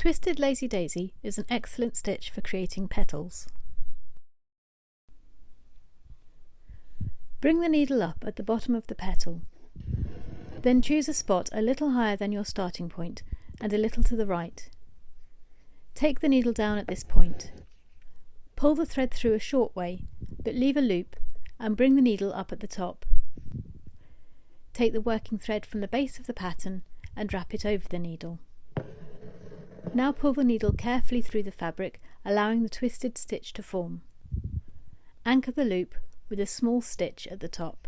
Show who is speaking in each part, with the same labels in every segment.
Speaker 1: Twisted Lazy Daisy is an excellent stitch for creating petals. Bring the needle up at the bottom of the petal. Then choose a spot a little higher than your starting point and a little to the right. Take the needle down at this point. Pull the thread through a short way, but leave a loop and bring the needle up at the top. Take the working thread from the base of the pattern and wrap it over the needle. Now pull the needle carefully through the fabric, allowing the twisted stitch to form. Anchor the loop with a small stitch at the top.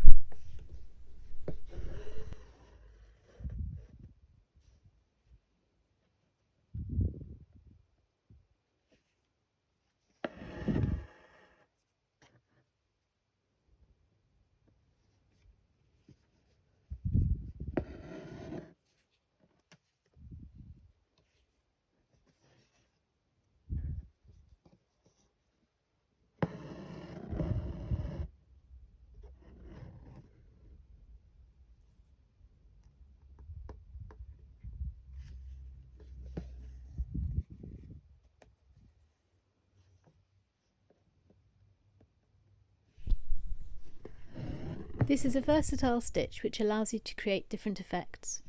Speaker 1: This is a versatile stitch which allows you to create different effects.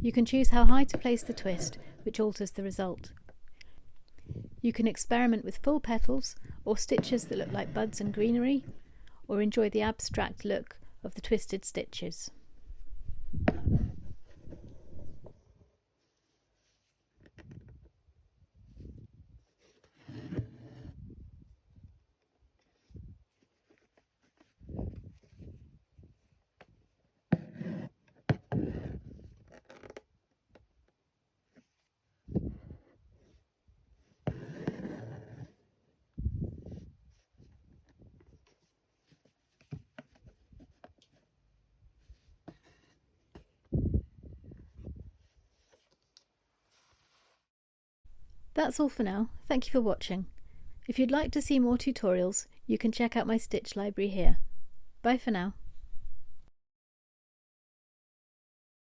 Speaker 1: You can choose how high to place the twist, which alters the result. You can experiment with full petals or stitches that look like buds and greenery, or enjoy the abstract look of the twisted stitches. That's all for now. Thank you for watching. If you'd like to see more tutorials, you can check out my stitch library here. Bye for now.